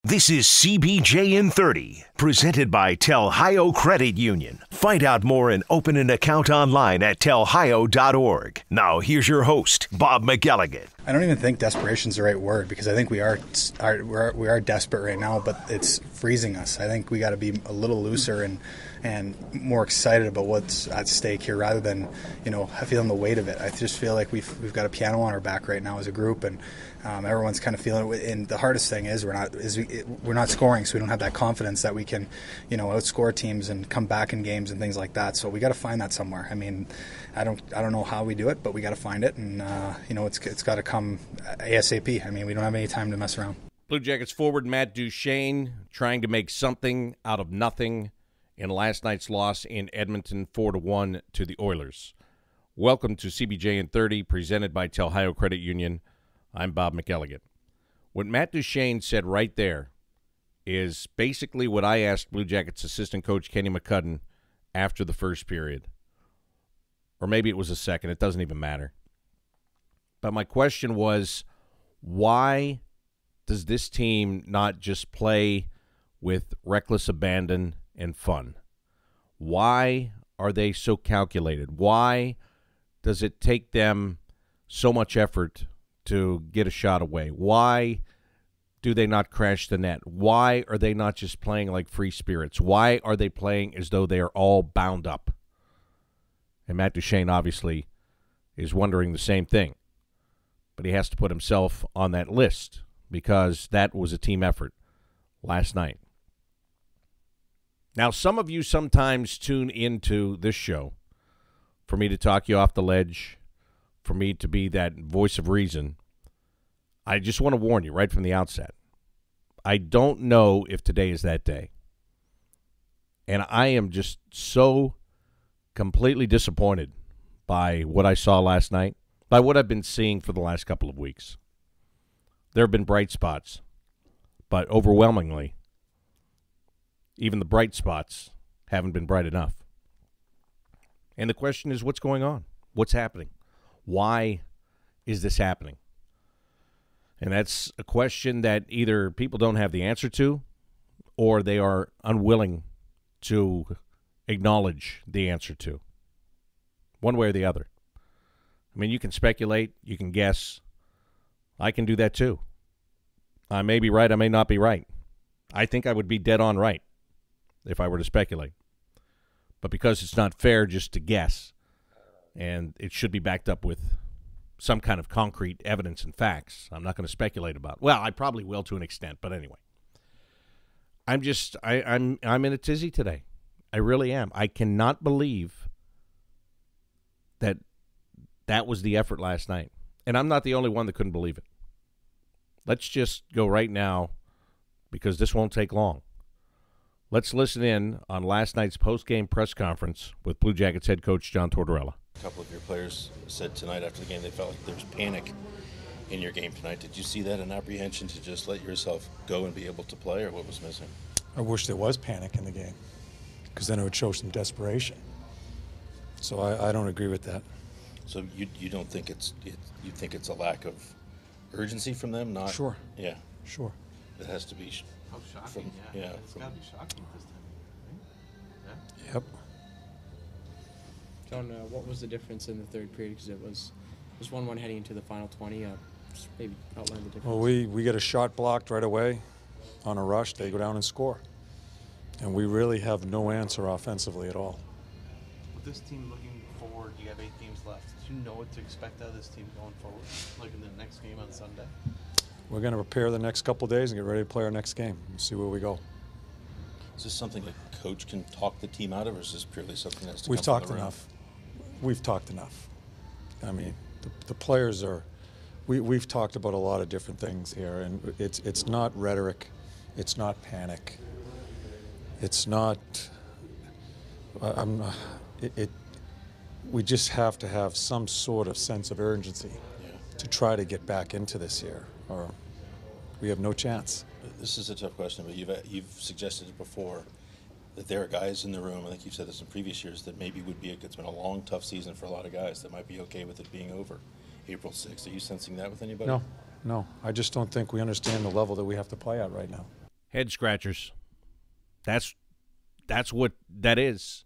This is CBJ in 30, presented by Telhio Credit Union. Find out more and open an account online at telhio.org. Now, here's your host, Bob McElligott. I don't even think desperation is the right word, because I think we are desperate right now, but it's freezing us. I think we got to be a little looser and more excited about what's at stake here, rather than feeling the weight of it. I just feel like we've got a piano on our back right now as a group, and everyone's kind of feeling it. And the hardest thing is we're not scoring, so we don't have that confidence that we can outscore teams and come back in games and things like that. So we got to find that somewhere. I mean, I don't know how we do it, but we got to find it, and it's got to come ASAP. I mean, we don't have any time to mess around. Blue Jackets forward Matt Duchene trying to make something out of nothing in last night's loss in Edmonton, 4-1 to the Oilers. Welcome to CBJ in 30, presented by Telhio Credit Union. I'm Bob McElligott. What Matt Duchene said right there is basically what I asked Blue Jackets assistant coach Kenny McCudden after the first period. Or maybe it was a second. It doesn't even matter. But my question was, why does this team not just play with reckless abandon and fun? Why are they so calculated? Why does it take them so much effort to get a shot away? Why do they not crash the net? Why are they not just playing like free spirits? Why are they playing as though they are all bound up? And Matt Duchene obviously is wondering the same thing. But he has to put himself on that list because that was a team effort last night. Now, some of you sometimes tune into this show for me to talk you off the ledge, for me to be that voice of reason. I just want to warn you right from the outset. I don't know if today is that day. And I am just so completely disappointed by what I saw last night, by what I've been seeing for the last couple of weeks. There have been bright spots, but overwhelmingly, even the bright spots haven't been bright enough. And the question is, what's going on? What's happening? Why is this happening? And that's a question that either people don't have the answer to, or they are unwilling to acknowledge the answer to. One way or the other. I mean, you can speculate, you can guess. I can do that too. I may be right, I may not be right. I think I would be dead on right if I were to speculate. But because it's not fair just to guess, and it should be backed up with some kind of concrete evidence and facts, I'm not going to speculate about. Well, I probably will to an extent, but anyway. I'm in a tizzy today. I really am. I cannot believe that was the effort last night. And I'm not the only one that couldn't believe it. Let's just go right now, because this won't take long. Let's listen in on last night's post-game press conference with Blue Jackets head coach John Tortorella. A couple of your players said tonight after the game they felt like there was panic in your game tonight. Did you see that, an apprehension to just let yourself go and be able to play, or what was missing? I wish there was panic in the game, because then it would show some desperation. So I don't agree with that. So you don't think you think it's a lack of urgency from them? Not sure. Yeah. Sure. It has to be. How shocking! It's got to be shocking this time, right? Yeah. Yep. John, what was the difference in the third period? Because it was 1-1 heading into the final 20. Just maybe outline the difference. Well, we get a shot blocked right away on a rush. They go down and score. And we really have no answer offensively at all. With this team looking forward, you have 8 games left. Do you know what to expect out of this team going forward, like in the next game on Sunday? We're going to prepare the next couple of days and get ready to play our next game and see where we go. Is this something a coach can talk the team out of, or is this purely something that's to We've come talked from enough. We've talked enough. I mean, the players are. We've talked about a lot of different things here, and it's not rhetoric, it's not panic, it's not. We just have to have some sort of sense of urgency to try to get back into this year, or we have no chance. This is a tough question, but you've suggested it before that there are guys in the room, I think you've said this in previous years, that maybe it's been a long, tough season for a lot of guys that might be okay with it being over April 6th. Are you sensing that with anybody? No. I just don't think we understand the level that we have to play at right now. Head scratchers. That's what that is.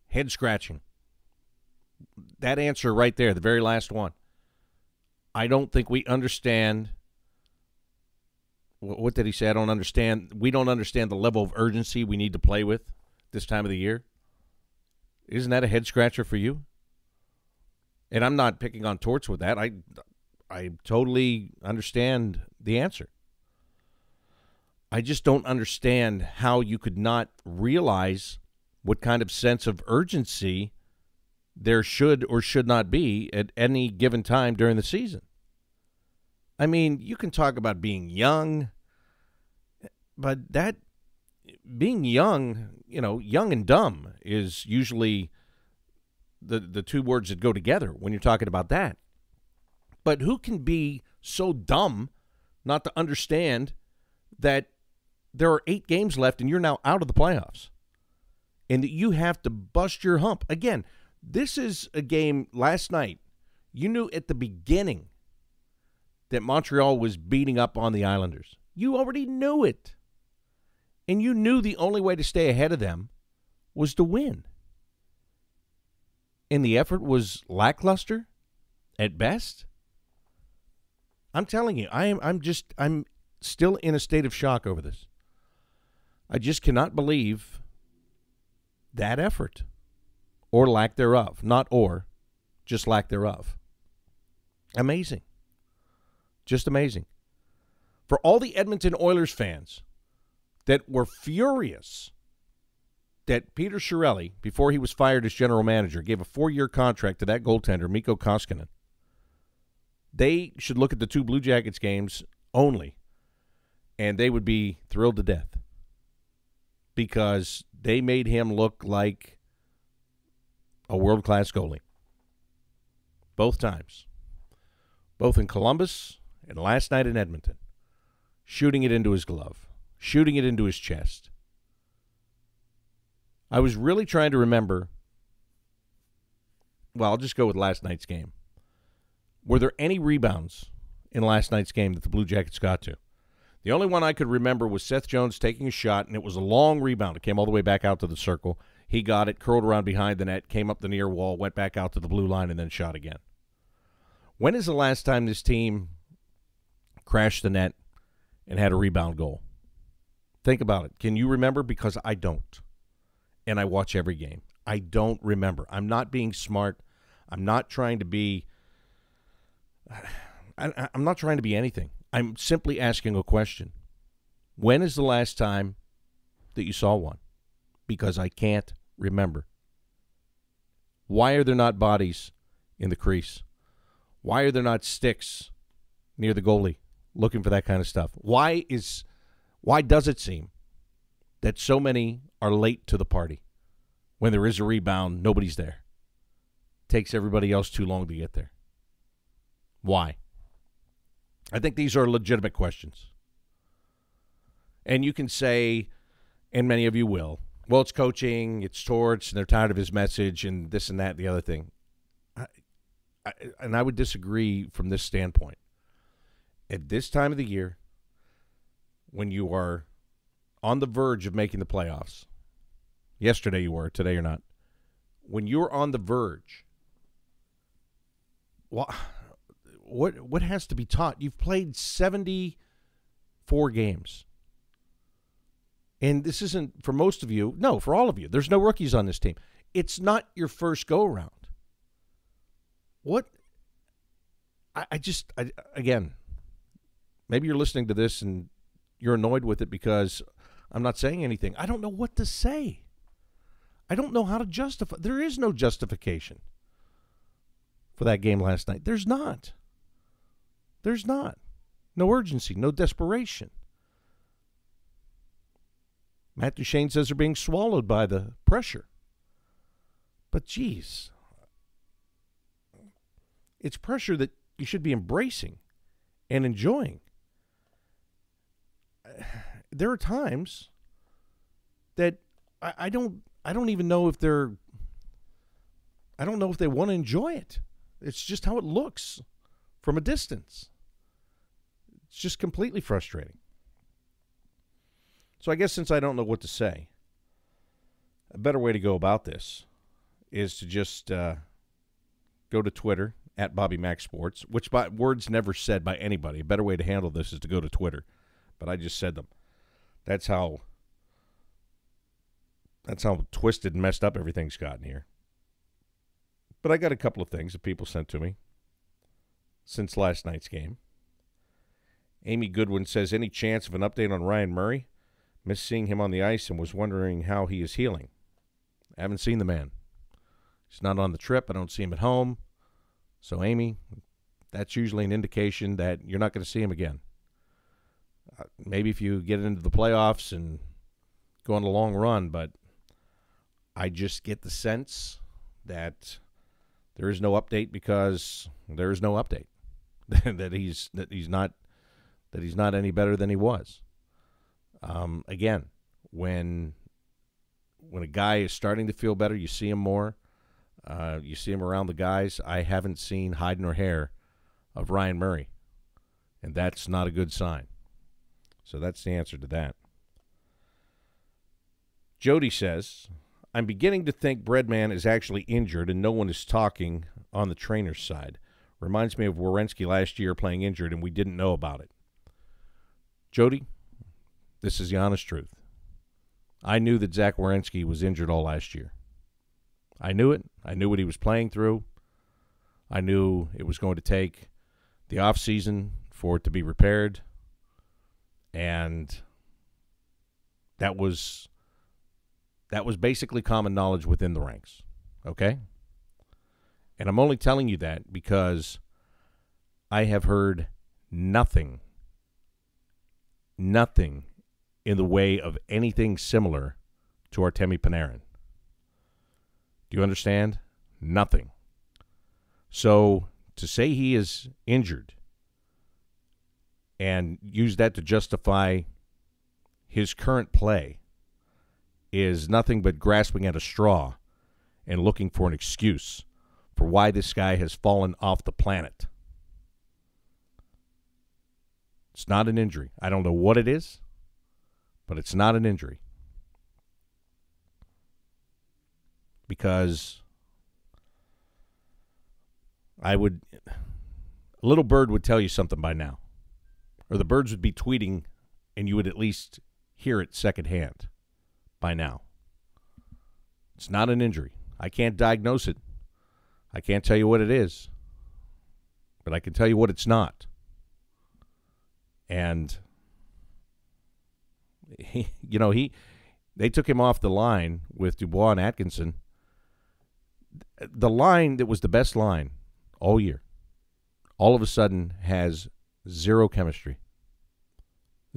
Head scratching. That answer right there, the very last one. I don't think we understand. What did he say? I don't understand. We don't understand the level of urgency we need to play with this time of the year. Isn't that a head scratcher for you? And I'm not picking on Torts with that. I totally understand the answer. I just don't understand how you could not realize what kind of sense of urgency there should or should not be at any given time during the season. I mean, you can talk about being young, but that being young, young and dumb is usually the two words that go together when you're talking about that. But who can be so dumb not to understand that there are 8 games left and you're now out of the playoffs and that you have to bust your hump? Again, this is a game last night. You knew at the beginning that Montreal was beating up on the Islanders. You already knew it. And you knew the only way to stay ahead of them was to win. And the effort was lackluster at best. I'm telling you, I'm still in a state of shock over this. I just cannot believe that effort or lack thereof. Not or, just lack thereof. Amazing. Just amazing. For all the Edmonton Oilers fans that were furious that Peter Chiarelli, before he was fired as general manager, gave a 4-year contract to that goaltender, Mikko Koskinen, they should look at the 2 Blue Jackets games only, and they would be thrilled to death because they made him look like a world-class goalie. Both times. Both in Columbus and last night in Edmonton. Shooting it into his glove. Shooting it into his chest. I was really trying to remember. Well, I'll just go with last night's game. Were there any rebounds in last night's game that the Blue Jackets got to? The only one I could remember was Seth Jones taking a shot, and it was a long rebound. It came all the way back out to the circle. He got it, curled around behind the net, came up the near wall, went back out to the blue line, and then shot again. When is the last time this team crashed the net and had a rebound goal? Think about it. Can you remember? Because I don't. And I watch every game. I don't remember. I'm not being smart. I'm not trying to be I'm not trying to be anything. I'm simply asking a question. When is the last time that you saw one? Because I can't remember. Why are there not bodies in the crease? Why are there not sticks near the goalie looking for that kind of stuff? Why does it seem that so many are late to the party? When there is a rebound, nobody's there. Takes everybody else too long to get there. Why? I think these are legitimate questions. And you can say, and many of you will, well, it's coaching, it's Torts, and they're tired of his message, and this and that, and the other thing. I would disagree from this standpoint. At this time of the year, when you are on the verge of making the playoffs, yesterday you were, today you're not, when you're on the verge, what has to be taught? You've played 74 games. And this isn't, for most of you, no, for all of you, there's no rookies on this team. It's not your first go-around. Again, maybe you're listening to this and you're annoyed with it because I'm not saying anything. I don't know what to say. I don't know how to justify. There is no justification for that game last night. There's not. There's not. No urgency, no desperation. Matt Duchene says they're being swallowed by the pressure. But, geez, it's pressure that you should be embracing and enjoying. There are times that I don't even know if I don't know if they want to enjoy it. It's just how it looks from a distance. It's just completely frustrating. So I guess since I don't know what to say, a better way to go about this is to just go to Twitter, at Bobby Mac Sports, which by words never said by anybody. A better way to handle this is to go to Twitter, but I just said them. That's how twisted and messed up everything's gotten here. But I got a couple of things that people sent to me since last night's game. Amy Goodwin says, any chance of an update on Ryan Murray? Missed seeing him on the ice and was wondering how he is healing. I haven't seen the man. He's not on the trip. I don't see him at home. So, Amy, that's usually an indication that you're not going to see him again. Maybe if you get into the playoffs and go on a long run, but I just get the sense that there is no update because there is no update. that he's not any better than he was. Again, when a guy is starting to feel better, you see him more. You see him around the guys. I haven't seen hide nor hair of Ryan Murray, and that's not a good sign. So that's the answer to that. Jody says, I'm beginning to think Breadman is actually injured and no one is talking on the trainer's side. Reminds me of Werenski last year playing injured and we didn't know about it. Jody, this is the honest truth. I knew that Zach Werenski was injured all last year. I knew it. I knew what he was playing through. I knew it was going to take the offseason for it to be repaired. And that was basically common knowledge within the ranks. Okay? And I'm only telling you that because I have heard nothing in the way of anything similar to Artemi Panarin. Do you understand? Nothing. So to say he is injured and use that to justify his current play is nothing but grasping at a straw and looking for an excuse for why this guy has fallen off the planet. It's not an injury. I don't know what it is, but it's not an injury. Because a little bird would tell you something by now. Or the birds would be tweeting and you would at least hear it secondhand by now. It's not an injury. I can't diagnose it. I can't tell you what it is. But I can tell you what it's not. And, they took him off the line with Dubois and Atkinson. The line that was the best line all year, all of a sudden has zero chemistry.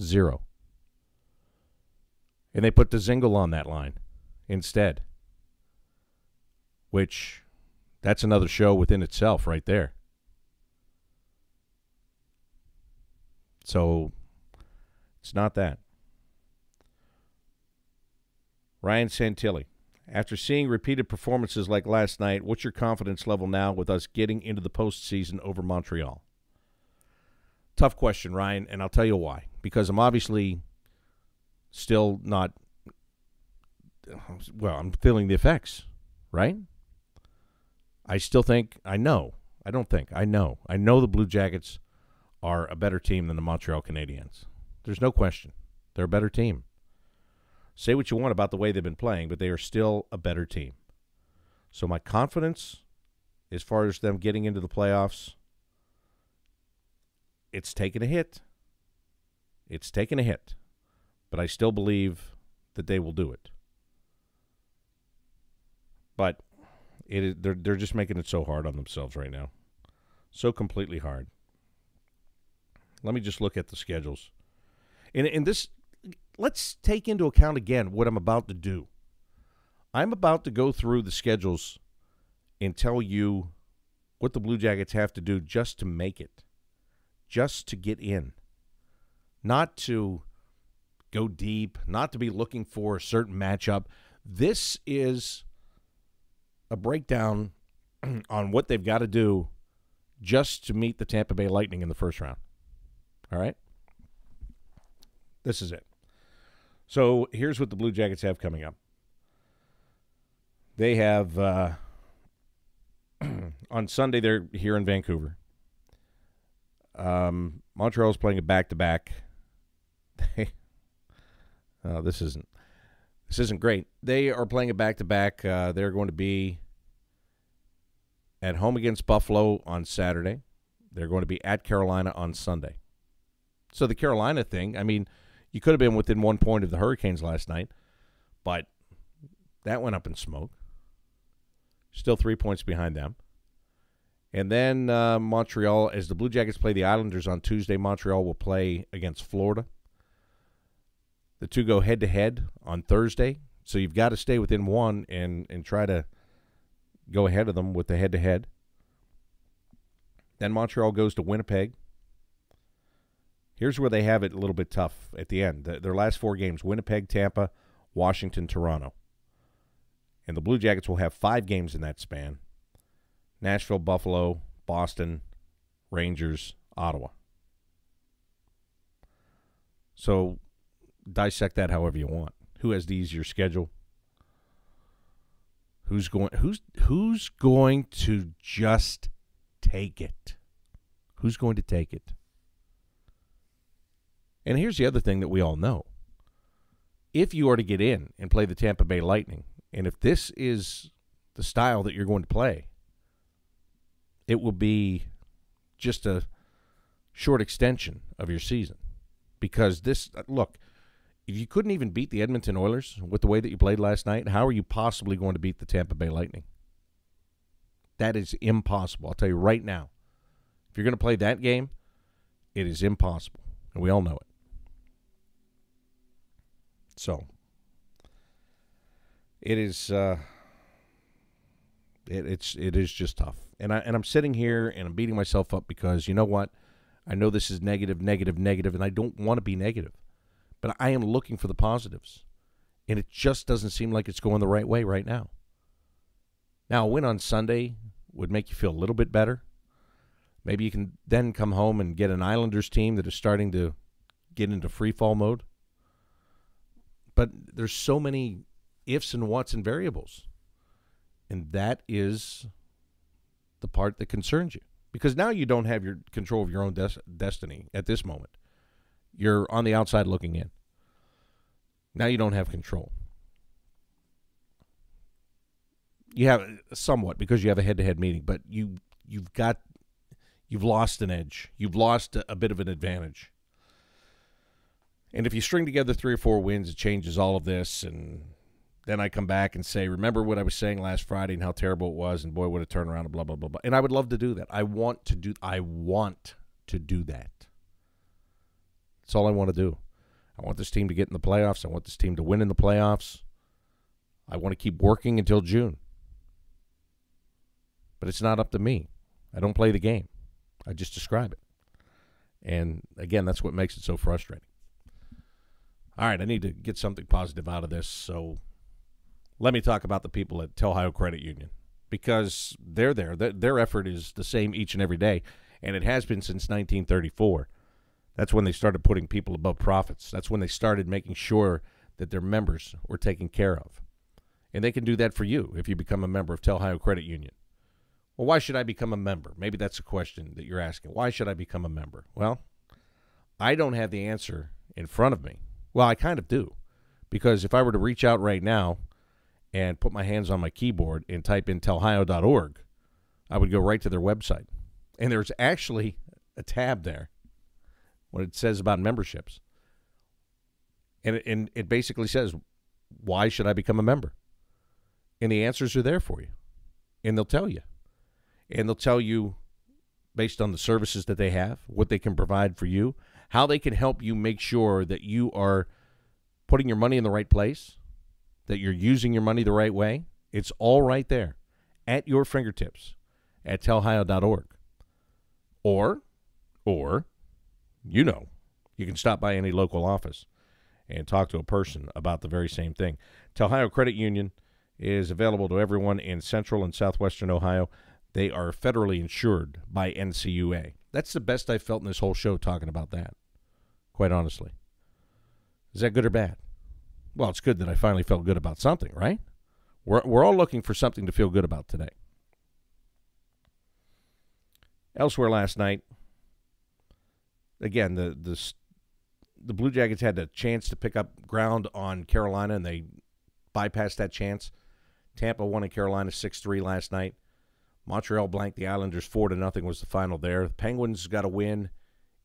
Zero. And they put Dzingel on that line instead, which that's another show within itself right there. So it's not that. Ryan Santilli. After seeing repeated performances like last night, what's your confidence level now with us getting into the postseason over Montreal? Tough question, Ryan, and I'll tell you why. Because I'm obviously still not, I'm feeling the effects, right? I still think, I know the Blue Jackets are a better team than the Montreal Canadiens. There's no question. They're a better team. Say what you want about the way they've been playing, but they are still a better team. So my confidence, as far as them getting into the playoffs, it's taken a hit. It's taken a hit. But I still believe that they will do it. But they're just making it so hard on themselves right now. So completely hard. Let me just look at the schedules. In this, let's take into account again what I'm about to do. I'm about to go through the schedules and tell you what the Blue Jackets have to do just to make it, just to get in, not to go deep, not to be looking for a certain matchup. This is a breakdown on what they've got to do just to meet the Tampa Bay Lightning in the first round. All right? This is it. So here's what the Blue Jackets have coming up. They have, on Sunday, they're here in Vancouver. Montreal's playing a back-to-back. This isn't great. They are playing a back-to-back. They're going to be at home against Buffalo on Saturday. They're going to be at Carolina on Sunday. So the Carolina thing, I mean, you could have been within 1 point of the Hurricanes last night, but that went up in smoke. Still 3 points behind them. And then Montreal, as the Blue Jackets play the Islanders on Tuesday, Montreal will play against Florida. The two go head-to-head on Thursday, so you've got to stay within one and try to go ahead of them with the head-to-head. Then Montreal goes to Winnipeg. Here's where they have it a little bit tough at the end. Their last 4 games, Winnipeg, Tampa, Washington, Toronto. And the Blue Jackets will have 5 games in that span. Nashville, Buffalo, Boston, Rangers, Ottawa. So dissect that however you want. Who has the easier schedule? Who's going to just take it? Who's going to take it? And here's the other thing that we all know. If you are to get in and play the Tampa Bay Lightning, and if this is the style that you're going to play, it will be just a short extension of your season. Because look, if you couldn't even beat the Edmonton Oilers with the way that you played last night, how are you possibly going to beat the Tampa Bay Lightning? That is impossible. I'll tell you right now. If you're going to play that game, it is impossible. And we all know it. So, it is it is just tough. And I'm sitting here and I'm beating myself up because, you know what? I know this is negative, and I don't want to be negative. But I am looking for the positives. And it just doesn't seem like it's going the right way right now. Now, a win on Sunday would make you feel a little bit better. Maybe you can then come home and get an Islanders team that is starting to get into free fall mode. But there's so many ifs and whats and variables. And that is the part that concerns you. Because now you don't have your control of your own destiny at this moment. You're on the outside looking in. Now you don't have control. You have somewhat because you have a head-to-head meeting, but you've lost an edge. You've lost a bit of an advantage. And if you string together 3 or 4 wins, it changes all of this. And then I come back and say, remember what I was saying last Friday and how terrible it was, and boy, what a turnaround, and blah, blah, blah, blah. And I would love to do that. I want to do that. That's all I want to do. I want this team to get in the playoffs. I want this team to win in the playoffs. I want to keep working until June. But it's not up to me. I don't play the game. I just describe it. And, again, that's what makes it so frustrating. All right, I need to get something positive out of this, so let me talk about the people at Ohio Credit Union because they're there. Their effort is the same each and every day, and it has been since 1934. That's when they started putting people above profits. That's when they started making sure that their members were taken care of. And they can do that for you if you become a member of Ohio Credit Union. Well, why should I become a member? Maybe that's a question that you're asking. Why should I become a member? Well, I don't have the answer in front of me. Well, I kind of do. Because if I were to reach out right now and put my hands on my keyboard and type in telhio.org, I would go right to their website. And there's actually a tab there when it says about memberships. And it basically says, why should I become a member? And the answers are there for you. And they'll tell you. And they'll tell you, based on the services that they have, what they can provide for you, how they can help you make sure that you are putting your money in the right place, that you're using your money the right way. It's all right there at your fingertips at telhio.org. Or, you can stop by any local office and talk to a person about the very same thing. Ohio Credit Union is available to everyone in central and southwestern Ohio. They are federally insured by NCUA. That's the best I've felt in this whole show talking about that, quite honestly. Is that good or bad? Well, it's good that I finally felt good about something, right? We're all looking for something to feel good about today. Elsewhere last night, again, the Blue Jackets had a chance to pick up ground on Carolina, and they bypassed that chance. Tampa won in Carolina 6-3 last night. Montreal blanked the Islanders 4-0 was the final there. The Penguins got a win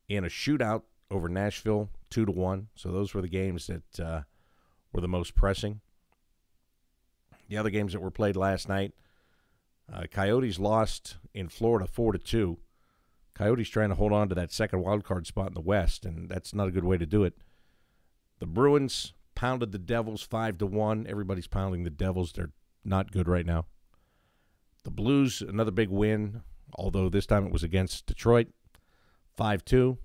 in a shootout over Nashville 2-1. So those were the games that were the most pressing. The other games that were played last night, Coyotes lost in Florida 4-2. Coyotes trying to hold on to that second wild card spot in the West, and that's not a good way to do it. The Bruins pounded the Devils 5-1. Everybody's pounding the Devils. They're not good right now. The Blues, another big win, although this time it was against Detroit, 5-2.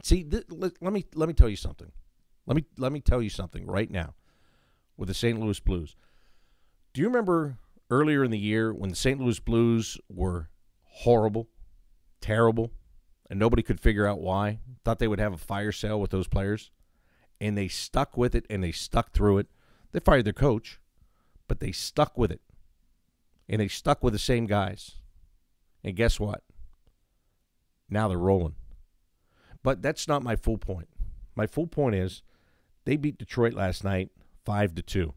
See, let me tell you something. Let me tell you something right now with the St. Louis Blues. Do you remember earlier in the year when the St. Louis Blues were horrible, terrible, and nobody could figure out why? Thought they would have a fire sale with those players, and they stuck with it, and they stuck through it. They fired their coach, but they stuck with it, and they stuck with the same guys. And guess what? Now they're rolling. But that's not my full point. My full point is they beat Detroit last night 5-2.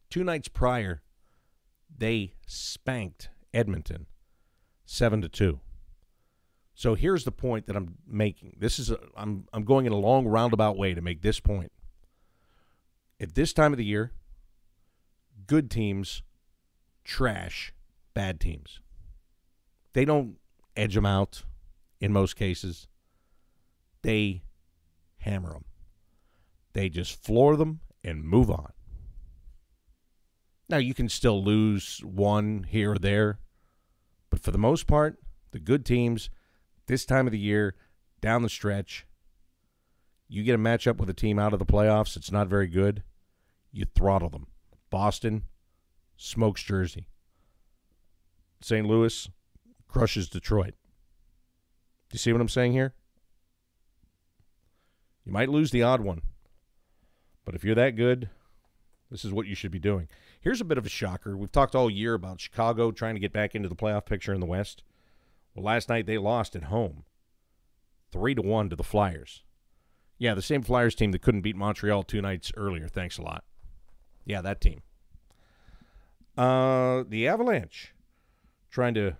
2 nights prior, they spanked Edmonton 7-2. So here's the point that I'm making. I'm going in a long roundabout way to make this point. At this time of the year, good teams trash bad teams. They don't edge them out in most cases. They hammer them. They just floor them and move on. Now, you can still lose one here or there, but for the most part, the good teams, this time of the year, down the stretch, you get a matchup with a team out of the playoffs that's not very good, you throttle them. Boston smokes Jersey. St. Louis crushes Detroit. Do you see what I'm saying here? You might lose the odd one, but if you're that good, this is what you should be doing. Here's a bit of a shocker. We've talked all year about Chicago trying to get back into the playoff picture in the West. Well, last night they lost at home 3-1 to the Flyers. Yeah, the same Flyers team that couldn't beat Montreal 2 nights earlier. Thanks a lot. Yeah, that team. The Avalanche trying to,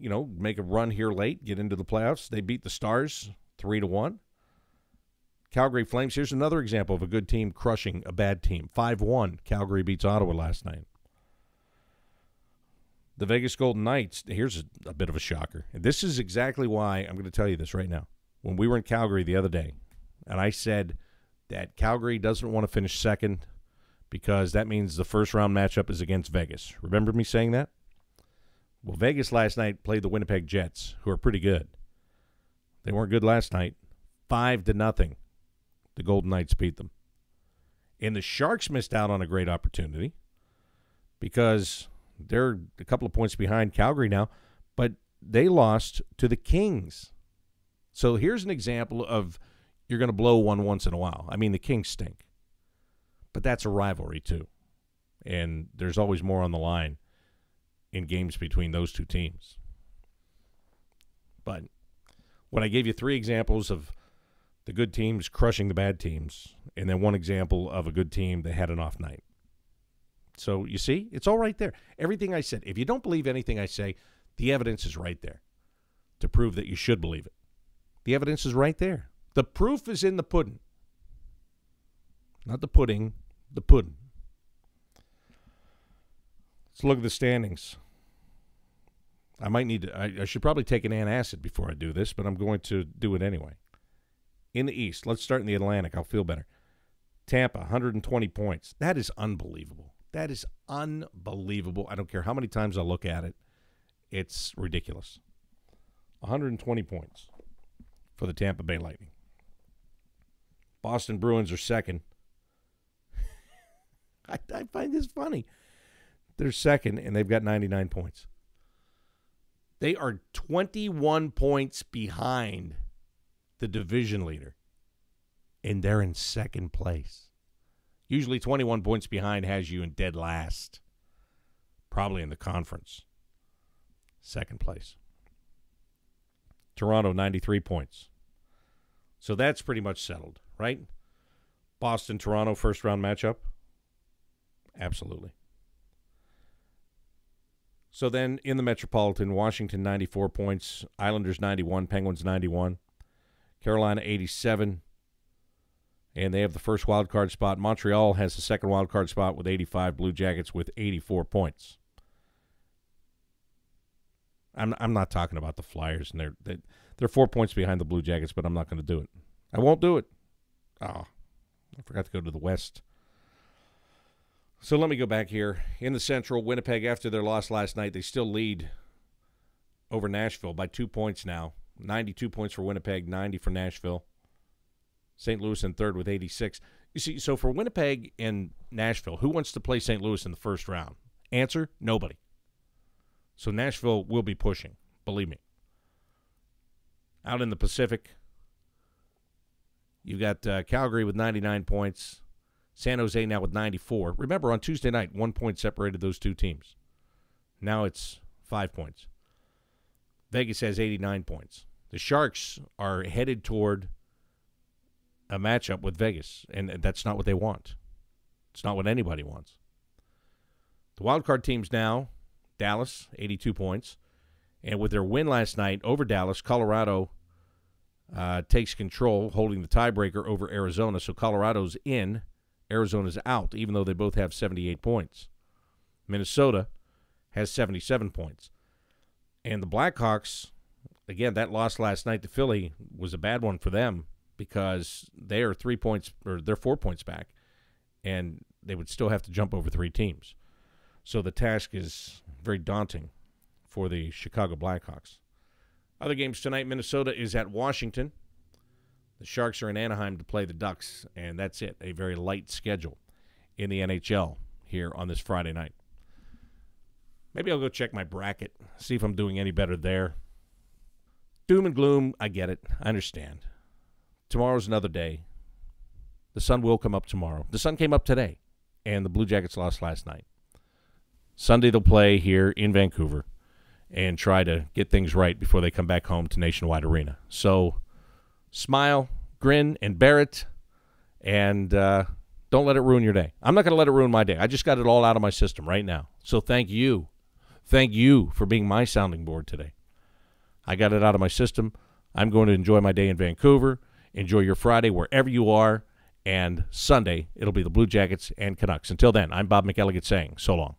make a run here late, get into the playoffs. They beat the Stars 3-1. Calgary Flames, here's another example of a good team crushing a bad team. 5-1, Calgary beats Ottawa last night. The Vegas Golden Knights, here's a bit of a shocker. And this is exactly why I'm going to tell you this right now. When we were in Calgary the other day, and I said that Calgary doesn't want to finish second because that means the first-round matchup is against Vegas. Remember me saying that? Well, Vegas last night played the Winnipeg Jets, who are pretty good. They weren't good last night. 5-0. The Golden Knights beat them. And the Sharks missed out on a great opportunity because they're a couple of points behind Calgary now, but they lost to the Kings. So here's an example of you're going to blow one once in a while. I mean, the Kings stink, but that's a rivalry too. And there's always more on the line in games between those two teams. But when I gave you 3 examples of the good teams crushing the bad teams, and then 1 example of a good team that had an off night. So you see, it's all right there. Everything I said. If you don't believe anything I say, the evidence is right there to prove that you should believe it. The evidence is right there. The proof is in the pudding. Not the pudding, the pudding. Let's look at the standings. I might need to, I should probably take an antacid before I do this, but I'm going to do it anyway. In the East, let's start in the Atlantic. I'll feel better. Tampa, 120 points. That is unbelievable. That is unbelievable. I don't care how many times I look at it. It's ridiculous. 120 points for the Tampa Bay Lightning. Boston Bruins are second. I find this funny. They're second, and they've got 99 points. They are 21 points behind the division leader. and they're in second place. Usually 21 points behind has you in dead last, probably in the conference. Second place. Toronto, 93 points. So that's pretty much settled, right? Boston, Toronto, first-round matchup? Absolutely. So then in the Metropolitan, Washington 94 points, Islanders 91, Penguins 91, Carolina 87, and they have the first wild card spot. Montreal has the second wild card spot with 85, Blue Jackets with 84 points. I'm not talking about the Flyers, and they're 4 points behind the Blue Jackets, but I'm not going to do it. I won't do it. Oh, I forgot to go to the West. So let me go back here. In the Central, Winnipeg, after their loss last night, they still lead over Nashville by 2 points now. 92 points for Winnipeg, 90 for Nashville. St. Louis in third with 86. You see, so for Winnipeg and Nashville, who wants to play St. Louis in the first round? Answer, nobody. So Nashville will be pushing, believe me. Out in the Pacific, you've got Calgary with 99 points. San Jose now with 94. Remember, on Tuesday night, 1 point separated those two teams. Now it's 5 points. Vegas has 89 points. The Sharks are headed toward a matchup with Vegas, and that's not what they want. It's not what anybody wants. The wildcard teams now, Dallas, 82 points. And with their win last night over Dallas, Colorado takes control, holding the tiebreaker over Arizona. So Colorado's in, Arizona's out, even though they both have 78 points. Minnesota has 77 points. And the Blackhawks, again, that loss last night to Philly was a bad one for them because they are 3 points, or they're 4 points back, and they would still have to jump over three teams. So the task is very daunting for the Chicago Blackhawks. Other games tonight, Minnesota is at Washington. The Sharks are in Anaheim to play the Ducks, and that's it. A very light schedule in the NHL here on this Friday night. Maybe I'll go check my bracket, see if I'm doing any better there. Doom and gloom, I get it. I understand. Tomorrow's another day. The sun will come up tomorrow. The sun came up today, and the Blue Jackets lost last night. Sunday they'll play here in Vancouver and try to get things right before they come back home to Nationwide Arena. So smile, grin, and bear it, and don't let it ruin your day. I'm not going to let it ruin my day. I just got it all out of my system right now. So thank you. Thank you for being my sounding board today. I got it out of my system. I'm going to enjoy my day in Vancouver, enjoy your Friday wherever you are, and Sunday it'll be the Blue Jackets and Canucks. Until then, I'm Bob McElligott saying so long.